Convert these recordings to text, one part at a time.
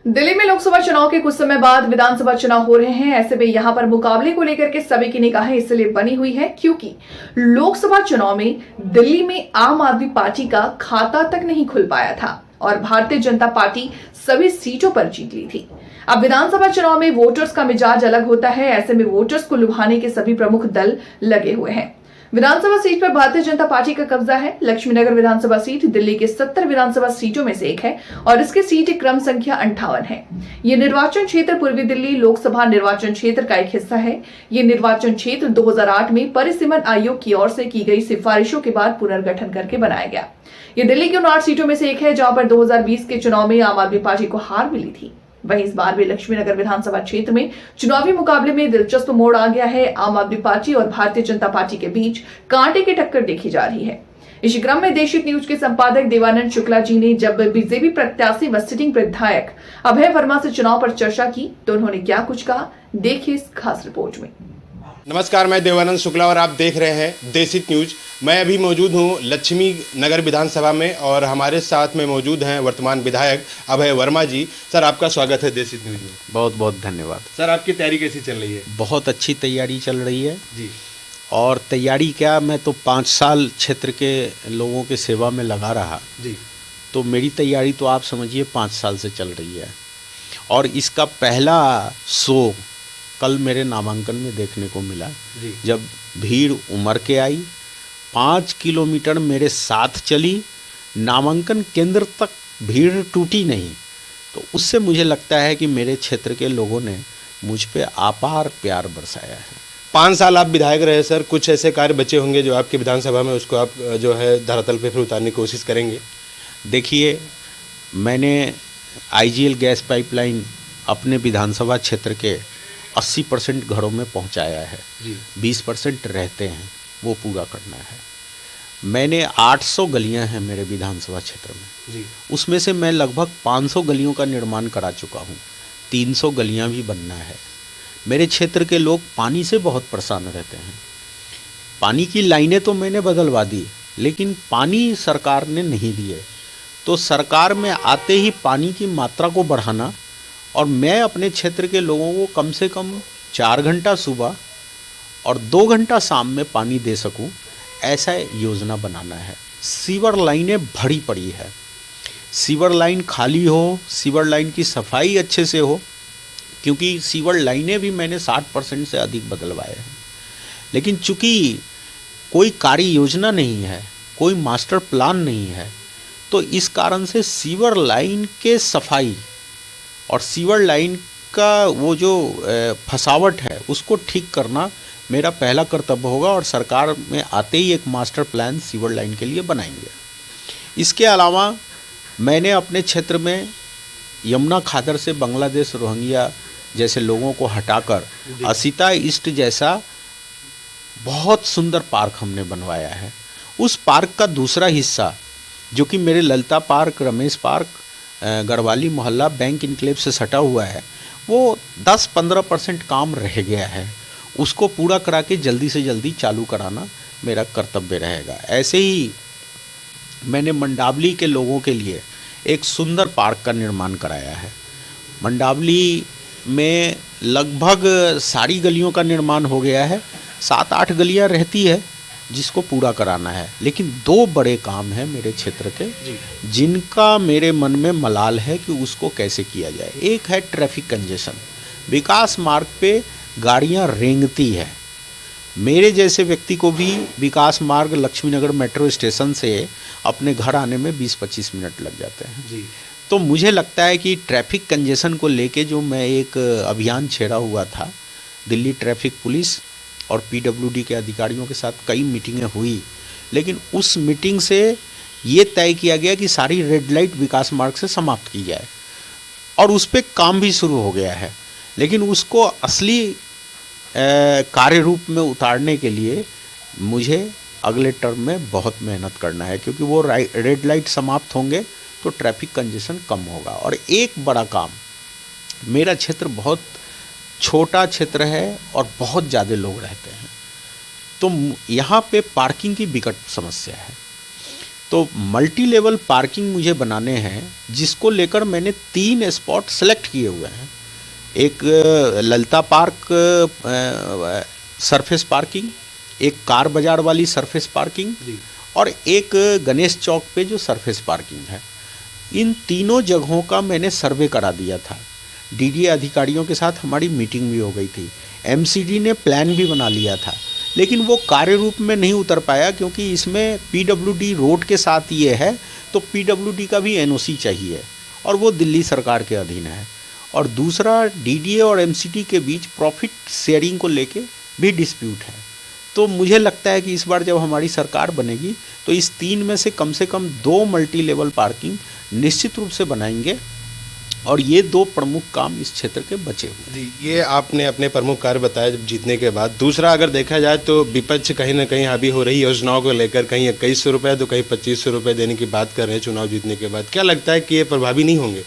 दिल्ली में लोकसभा चुनाव के कुछ समय बाद विधानसभा चुनाव हो रहे हैं। ऐसे में यहां पर मुकाबले को लेकर के सभी की निगाहें इसलिए बनी हुई है क्योंकि लोकसभा चुनाव में दिल्ली में आम आदमी पार्टी का खाता तक नहीं खुल पाया था और भारतीय जनता पार्टी सभी सीटों पर जीत ली थी। अब विधानसभा चुनाव में वोटर्स का मिजाज अलग होता है। ऐसे में वोटर्स को लुभाने के सभी प्रमुख दल लगे हुए हैं। विधानसभा सीट पर भारतीय जनता पार्टी का कब्जा है। लक्ष्मीनगर विधानसभा सीट दिल्ली के 70 विधानसभा सीटों में से एक है और इसकी सीट क्रम संख्या 58 है। ये निर्वाचन क्षेत्र पूर्वी दिल्ली लोकसभा निर्वाचन क्षेत्र का एक हिस्सा है। ये निर्वाचन क्षेत्र 2008 में परिसीमन आयोग की ओर से की गई सिफारिशों के बाद पुनर्गठन करके बनाया गया। ये दिल्ली की उन 8 सीटों में से एक है जहां पर 2020 के चुनाव में आम आदमी पार्टी को हार मिली थी। वहीं इस बार भी लक्ष्मीनगर विधानसभा क्षेत्र में चुनावी मुकाबले में दिलचस्प मोड़ आ गया है। आम आदमी पार्टी और भारतीय जनता पार्टी के बीच कांटे की टक्कर देखी जा रही है। इसी क्रम में देशिक न्यूज के संपादक देवानंद शुक्ला जी ने जब बीजेपी प्रत्याशी व सिटिंग विधायक अभय वर्मा से चुनाव पर चर्चा की तो उन्होंने क्या कुछ कहा, देखिए इस खास रिपोर्ट में। नमस्कार, मैं देवानंद शुक्ला और आप देख रहे हैं देशिक न्यूज। मैं अभी मौजूद हूं लक्ष्मी नगर विधानसभा में और हमारे साथ में मौजूद हैं वर्तमान विधायक अभय वर्मा जी। सर, आपका स्वागत है देशिक न्यूज में। बहुत बहुत धन्यवाद। सर, आपकी तैयारी कैसी चल रही है? बहुत अच्छी तैयारी चल रही है जी। और तैयारी क्या, मैं तो 5 साल क्षेत्र के लोगों के सेवा में लगा रहा जी। तो मेरी तैयारी तो आप समझिए 5 साल से चल रही है। और इसका पहला शो कल मेरे नामांकन में देखने को मिला जी। जब भीड़ उमड़ के आई, 5 किलोमीटर मेरे साथ चली, नामांकन केंद्र तक भीड़ टूटी नहीं। तो उससे मुझे लगता है कि मेरे क्षेत्र के लोगों ने मुझ पे अपार प्यार बरसाया है। 5 साल आप विधायक रहे सर, कुछ ऐसे कार्य बचे होंगे जो आपके विधानसभा में उसको आप जो है धरातल पे फिर उतारने की कोशिश करेंगे? देखिए, मैंने आईजीएल गैस पाइपलाइन अपने विधानसभा क्षेत्र के 80% घरों में पहुंचाया है जी। 20% रहते हैं, वो पूरा करना है। मैंने 800 गलियां हैं मेरे विधानसभा क्षेत्र में जी। उसमें से मैं लगभग 500 गलियों का निर्माण करा चुका हूं। 300 गलियां भी बनना है। मेरे क्षेत्र के लोग पानी से बहुत परेशान रहते हैं। पानी की लाइनें तो मैंने बदलवा दी लेकिन पानी सरकार ने नहीं दिए। तो सरकार में आते ही पानी की मात्रा को बढ़ाना और मैं अपने क्षेत्र के लोगों को कम से कम 4 घंटा सुबह और 2 घंटा शाम में पानी दे सकूं, ऐसा योजना बनाना है। सीवर लाइनें भरी पड़ी है, सीवर लाइन खाली हो, सीवर लाइन की सफाई अच्छे से हो, क्योंकि सीवर लाइनें भी मैंने 60% से अधिक बदलवाए हैं। लेकिन चूँकि कोई कार्य योजना नहीं है, कोई मास्टर प्लान नहीं है, तो इस कारण से सीवर लाइन के सफाई और सीवर लाइन का वो जो फसावट है उसको ठीक करना मेरा पहला कर्तव्य होगा और सरकार में आते ही एक मास्टर प्लान सीवर लाइन के लिए बनाएंगे। इसके अलावा मैंने अपने क्षेत्र में यमुना खादर से बांग्लादेश रोहिंग्या जैसे लोगों को हटाकर असीता ईस्ट जैसा बहुत सुंदर पार्क हमने बनवाया है। उस पार्क का दूसरा हिस्सा जो कि मेरे ललिता पार्क, रमेश पार्क, गढ़वाली मोहल्ला बैंक इनक्लेव से सटा हुआ है, वो 10-15% काम रह गया है। उसको पूरा करा के जल्दी से जल्दी चालू कराना मेरा कर्तव्य रहेगा। ऐसे ही मैंने मंडावली के लोगों के लिए एक सुंदर पार्क का निर्माण कराया है। मंडावली में लगभग सारी गलियों का निर्माण हो गया है, 7-8 गलियां रहती है जिसको पूरा कराना है। लेकिन 2 बड़े काम हैं मेरे क्षेत्र के जिनका मेरे मन में मलाल है कि उसको कैसे किया जाए। एक है ट्रैफिक कंजेशन, विकास मार्ग पे गाड़ियां रेंगती है। मेरे जैसे व्यक्ति को भी विकास मार्ग लक्ष्मीनगर मेट्रो स्टेशन से अपने घर आने में 20-25 मिनट लग जाते हैं जी। तो मुझे लगता है कि ट्रैफिक कंजेशन को लेके जो मैं एक अभियान छेड़ा हुआ था, दिल्ली ट्रैफिक पुलिस और पीडब्ल्यूडी के अधिकारियों के साथ कई मीटिंगें हुई, लेकिन उस मीटिंग से ये तय किया गया कि सारी रेड लाइट विकास मार्ग से समाप्त की जाए और उस पर काम भी शुरू हो गया है। लेकिन उसको असली कार्य रूप में उतारने के लिए मुझे अगले टर्म में बहुत मेहनत करना है, क्योंकि वो रेड लाइट समाप्त होंगे तो ट्रैफिक कंजेशन कम होगा। और एक बड़ा काम, मेरा क्षेत्र बहुत छोटा क्षेत्र है और बहुत ज़्यादा लोग रहते हैं, तो यहाँ पे पार्किंग की विकट समस्या है। तो मल्टी लेवल पार्किंग मुझे बनाने हैं, जिसको लेकर मैंने 3 स्पॉट सेलेक्ट किए हुए हैं। एक ललिता पार्क सरफेस पार्किंग, एक कार बाजार वाली सरफेस पार्किंग और एक गणेश चौक पे जो सरफेस पार्किंग है। इन तीनों जगहों का मैंने सर्वे करा दिया था। डीडीए अधिकारियों के साथ हमारी मीटिंग भी हो गई थी। एमसीडी ने प्लान भी बना लिया था, लेकिन वो कार्य रूप में नहीं उतर पाया, क्योंकि इसमें पीडब्ल्यूडी रोड के साथ ये है, तो पीडब्ल्यूडी का भी एनओसी चाहिए और वो दिल्ली सरकार के अधीन है। और दूसरा, डीडीए और एमसीडी के बीच प्रॉफिट शेयरिंग को लेके भी डिस्प्यूट है। तो मुझे लगता है कि इस बार जब हमारी सरकार बनेगी तो इस 3 में से कम 2 मल्टी लेवल पार्किंग निश्चित रूप से बनाएंगे, और ये 2 प्रमुख काम इस क्षेत्र के बचे हुए। जी, ये आपने अपने प्रमुख कार्य बताया जब जीतने के बाद। दूसरा, अगर देखा जाए तो विपक्ष कहीं ना कहीं हावी हो रही योजनाओं को लेकर, कहीं 2100 रुपये तो कहीं 2500 रुपये देने की बात कर रहे हैं चुनाव जीतने के बाद। क्या लगता है कि ये प्रभावी नहीं होंगे?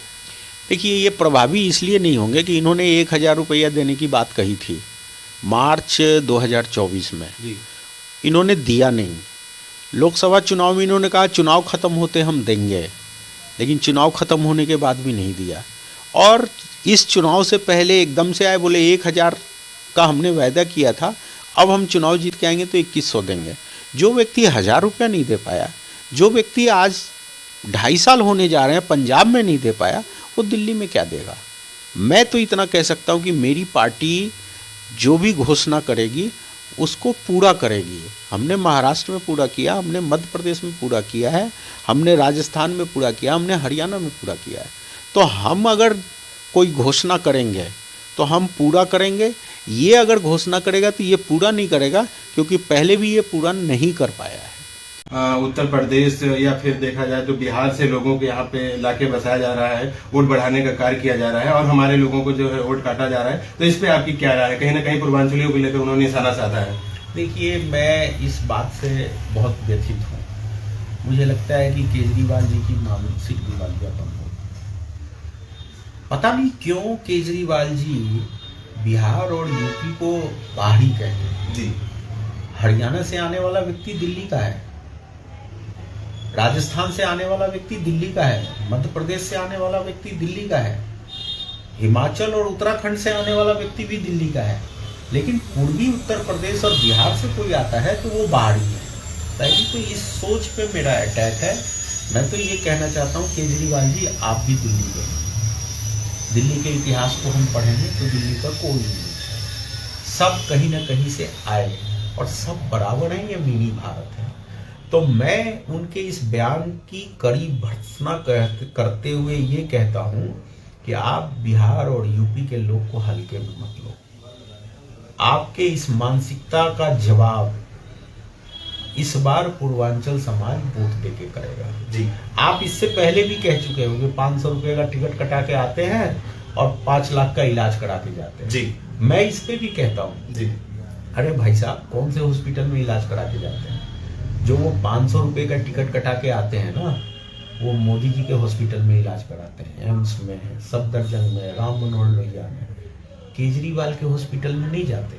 देखिए, ये प्रभावी इसलिए नहीं होंगे कि इन्होंने 1000 रुपया देने की बात कही थी मार्च 2024 में, इन्होंने दिया नहीं। लोकसभा चुनाव में इन्होंने कहा चुनाव खत्म होते हम देंगे, लेकिन चुनाव खत्म होने के बाद भी नहीं दिया। और इस चुनाव से पहले एकदम से आए, बोले 1000 का हमने वायदा किया था, अब हम चुनाव जीत के आएंगे तो 2100 देंगे। जो व्यक्ति 1000 रुपया नहीं दे पाया, जो व्यक्ति आज 2.5 साल होने जा रहे हैं पंजाब में नहीं दे पाया, वो दिल्ली में क्या देगा? मैं तो इतना कह सकता हूँ कि मेरी पार्टी जो भी घोषणा करेगी उसको पूरा करेगी। हमने महाराष्ट्र में पूरा किया, हमने मध्य प्रदेश में पूरा किया है, हमने राजस्थान में पूरा किया, हमने हरियाणा में पूरा किया है। तो हम अगर कोई घोषणा करेंगे तो हम पूरा करेंगे। ये अगर घोषणा करेगा तो ये पूरा नहीं करेगा, क्योंकि पहले भी ये पूरा नहीं कर पाया है। उत्तर प्रदेश या फिर देखा जाए तो बिहार से लोगों को यहाँ पे लाके बसाया जा रहा है, वोट बढ़ाने का कार्य किया जा रहा है और हमारे लोगों को जो है वोट काटा जा रहा है। तो इस पे आपकी क्या राय है? कहीं ना कहीं पूर्वांचलियों को लेकर उन्होंने निशाना साधा है। देखिए, मैं इस बात से बहुत व्यथित हूँ। मुझे लगता है कि केजरीवाल जी की मानसिक दिवालियापन हो। पता नहीं क्यों केजरीवाल जी बिहार और यूपी को बाहरी कहते हैं। जी, हरियाणा से आने वाला व्यक्ति दिल्ली का है, राजस्थान से आने वाला व्यक्ति दिल्ली का है, मध्य प्रदेश से आने वाला व्यक्ति दिल्ली का है, हिमाचल और उत्तराखंड से आने वाला व्यक्ति भी दिल्ली का है। लेकिन पूर्वी उत्तर प्रदेश और बिहार से कोई आता है तो वो बाहरी है। पहली तो इस सोच पे मेरा अटैक है। मैं तो ये कहना चाहता हूँ केजरीवाल जी, आप भी दिल्ली गए, दिल्ली के इतिहास को हम पढ़ेंगे तो दिल्ली का कोई नहीं है। सब कहीं ना कहीं से आए और सब बराबर हैं, ये मिनी भारत है। तो मैं उनके इस बयान की कड़ी भर्त्सना करते हुए ये कहता हूं कि आप बिहार और यूपी के लोग को हल्के में मत लो। आपके इस मानसिकता का जवाब इस बार पूर्वांचल समाज वोट देके करेगा। जी, आप इससे पहले भी कह चुके होंगे 500 रुपए का टिकट कटा के आते हैं और 5 लाख का इलाज करा के जाते हैं। जी, मैं इस पे भी कहता हूँ, जी, अरे भाई साहब, कौन से हॉस्पिटल में इलाज करा के जाते हैं? जो वो 500 रुपए का टिकट कटा के आते हैं ना, वो मोदी जी के हॉस्पिटल में इलाज कराते हैं, एम्स में है, सफदरजंग में, राम मनोहर लोहिया में। केजरीवाल के हॉस्पिटल में नहीं जाते।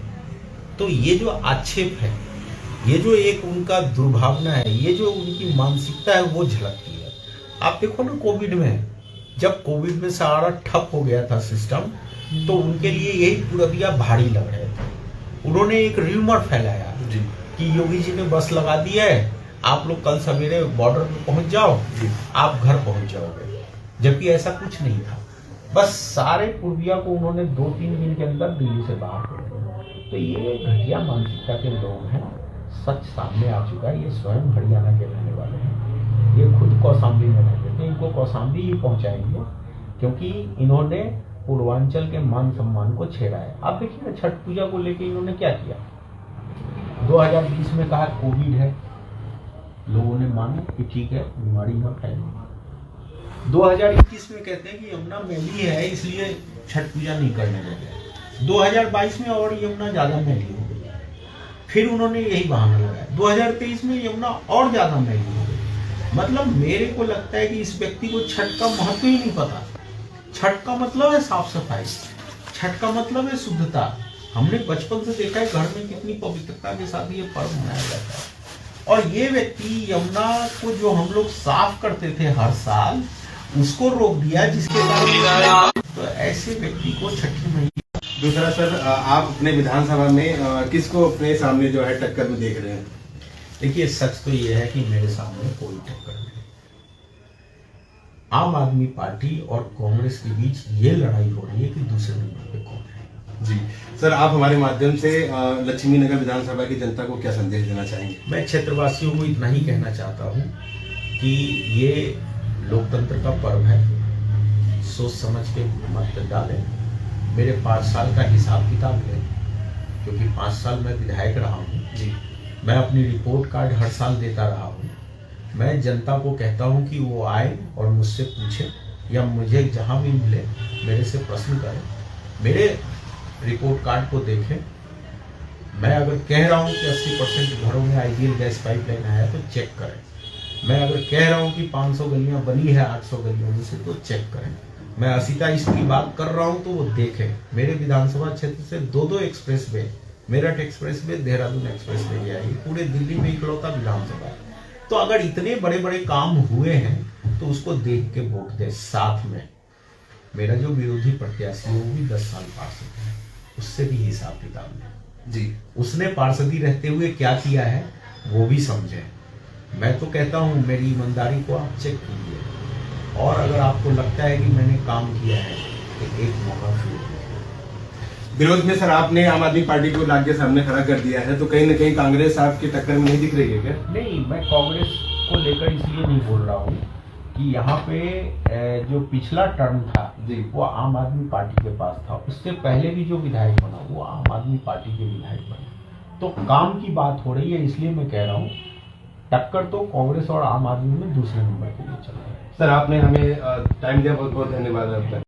तो ये जो आक्षेप है, ये जो एक उनका दुर्भावना है, ये जो उनकी मानसिकता है, वो झलकती है। आप देखो ना, कोविड में, जब कोविड में सारा ठप हो गया था सिस्टम, तो उनके लिए यही पूरबिया भारी लग रहे थे। उन्होंने एक र्यूमर फैलाया कि योगी जी ने बस लगा दी है, आप लोग कल सवेरे बॉर्डर पे पहुंच जाओ, आप घर पहुंच जाओगे। जबकि ऐसा कुछ नहीं था। बस सारे पूर्विया को उन्होंने 2-3 दिन के अंदर दिल्ली से बाहर कर दिया। तो ये घटिया मानसिकता के लोग हैं। सच सामने आ चुका है। ये स्वयं हरियाणा के रहने वाले हैं, ये खुद कौशाम्बी में रहते थे, इनको कौशाम्बी ही पहुंचाएंगे, क्योंकि इन्होंने पूर्वांचल के मान सम्मान को छेड़ा है। आप देखिए ना, छठ पूजा को लेकर इन्होंने क्या किया। 2020 में कहा कोविड है, लोगों ने माना कि ठीक है, बीमारी ना फैले। 2021 में कहते हैं कि यमुना मैली है, इसलिए छठ पूजा नहीं करने लगे। 2022 में और यमुना ज्यादा मैली हो गई, फिर उन्होंने यही बहाना लगाया। 2023 में यमुना और ज्यादा मैली हो गई। मतलब मेरे को लगता है कि इस व्यक्ति को छठ का महत्व ही नहीं पता। छठ का मतलब है साफ सफाई, छठ का मतलब है शुद्धता। हमने बचपन से देखा है घर में कितनी पवित्रता के साथ ये पर्व मनाया जाता है। और ये व्यक्ति यमुना को जो हम लोग साफ करते थे हर साल, उसको रोक दिया, जिसके कारण तो ऐसे व्यक्ति को छठी मैया। दूसरा सर, आप अपने विधानसभा में किसको अपने सामने जो है टक्कर में देख रहे हैं? देखिए, सच तो ये है कि मेरे सामने कोई टक्कर नहीं। आम आदमी पार्टी और कांग्रेस के बीच ये लड़ाई हो रही है कि दूसरे नंबर पे कौन है। जी सर, आप हमारे माध्यम से लक्ष्मी नगर विधानसभा की जनता को क्या संदेश देना चाहेंगे? मैं क्षेत्रवासियों को इतना ही कहना चाहता हूँ कि ये लोकतंत्र का पर्व है, सोच समझ के मत डालें। मेरे 5 साल का हिसाब किताब है, क्योंकि 5 साल मैं विधायक रहा हूँ जी। मैं अपनी रिपोर्ट कार्ड हर साल देता रहा हूँ। मैं जनता को कहता हूँ कि वो आए और मुझसे पूछे, या मुझे जहाँ भी मिले मेरे से प्रश्न करें, मेरे रिपोर्ट कार्ड को देखें। मैं अगर कह रहा हूँ कि 80% घरों में आइडियल गैस पाइपलाइन आया तो चेक करें। मैं अगर कह रहा हूँ कि 500 गलियाँ बनी है 800 गलियों में से, तो चेक करें। मैं 80 की बात कर रहा हूँ तो वो देखें। मेरे विधानसभा क्षेत्र से 2 express way, Meerut express way, Dehradun express way गया है, पूरे दिल्ली में इकलौता विधानसभा है। तो अगर इतने बड़े बड़े काम हुए हैं तो उसको देख के वोट दे। साथ में मेरा जो विरोधी प्रत्याशी है वो भी 10 साल पार्षद है, उससे भी हिसाब किताब है जी। उसने पार्षदी रहते हुए क्या किया है वो भी समझे। मैं तो कहता हूँ मेरी ईमानदारी को आप चेक कीजिए, और अगर आपको लगता है कि मैंने काम किया है तो एक मौका फिर दीजिए। विरोध में सर आपने आम आदमी पार्टी को लाके सामने खड़ा कर दिया है, तो कहीं ना कहीं कांग्रेस आपकी टक्कर में नहीं दिख रही है क्या? नहीं, मैं कांग्रेस को लेकर इसलिए नहीं बोल रहा हूँ कि यहाँ पे जो पिछला टर्म था जी, वो आम आदमी पार्टी के पास था। उससे पहले भी जो विधायक बना वो आम आदमी पार्टी के विधायक बने। तो काम की बात हो रही है, इसलिए मैं कह रहा हूँ टक्कर तो कांग्रेस और आम आदमी में दूसरे नंबर के लिए चल रहा है। सर आपने हमें टाइम दिया, बहुत बहुत धन्यवाद आपका।